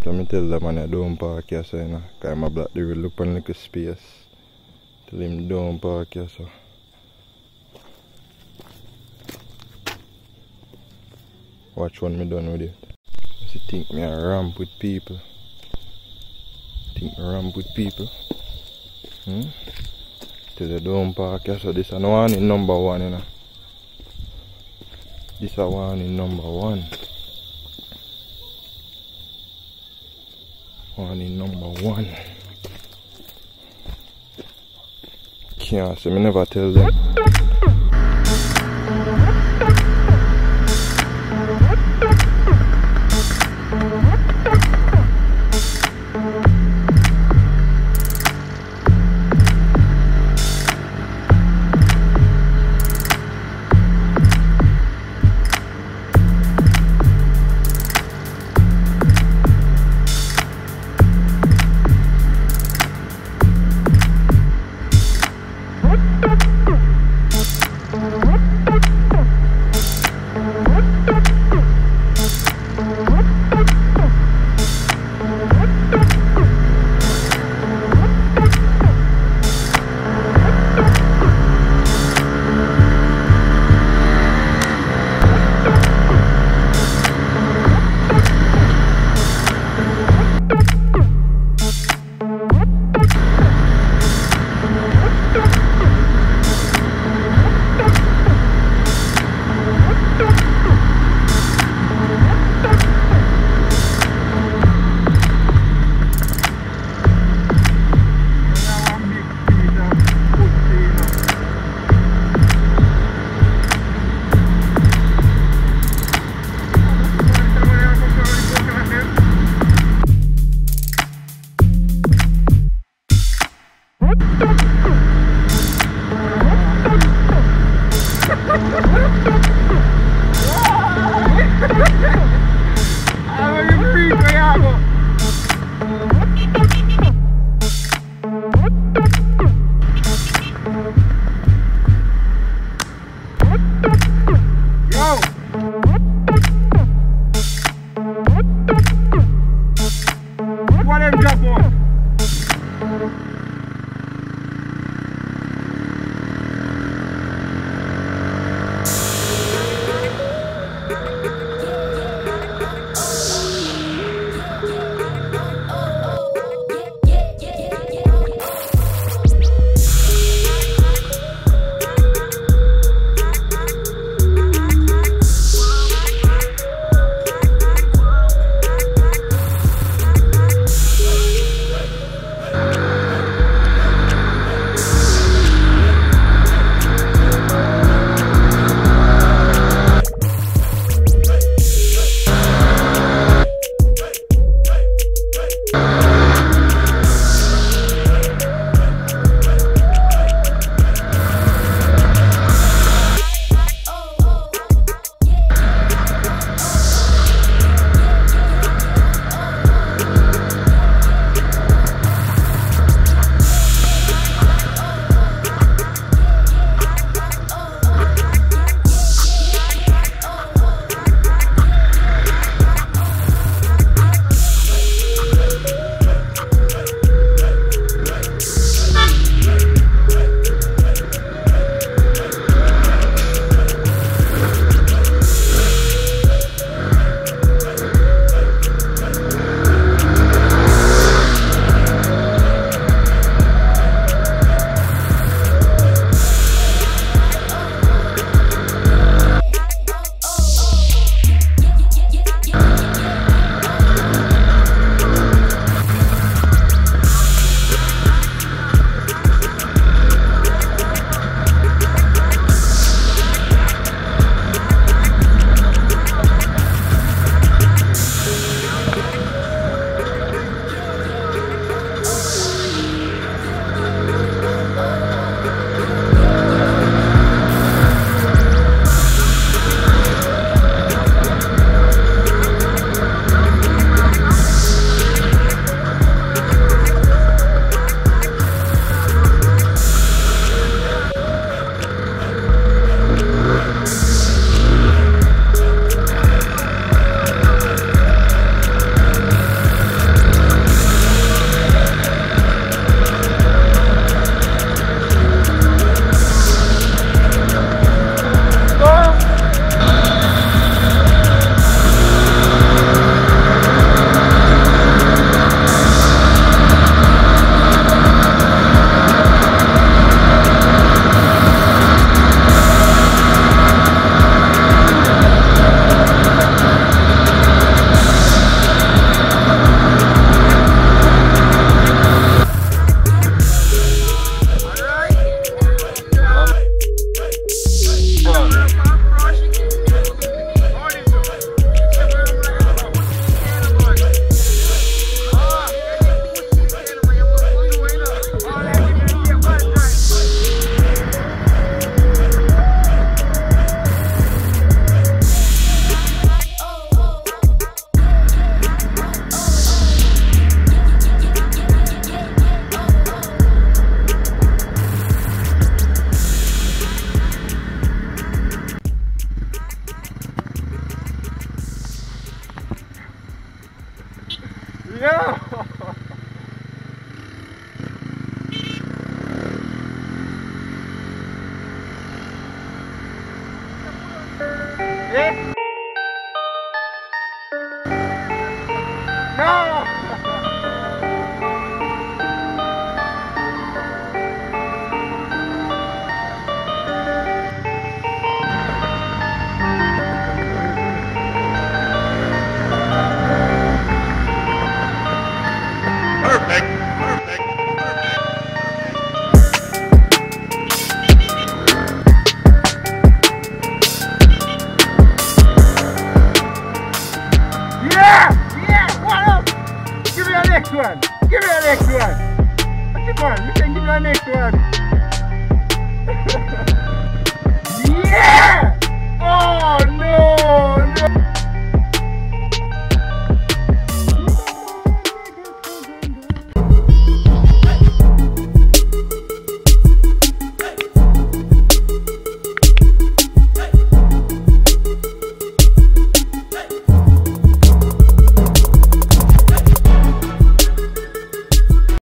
So I tell the man I don't park here, so, you know, because I'm a black devil look on little space. Tell him don't park here, so. Watch when me done with it. You think me a ramp with people? Think me ramp with people? Tell you don't park here, so this is warning number 1, you know. This is warning number 1. Warning number 1. Can't say me never tell them. No! Yeah? No! Perfect, perfect, perfect, Yeah! Yeah! What up? Give me the next one! Give me the next one! What you want? You can give me the next one!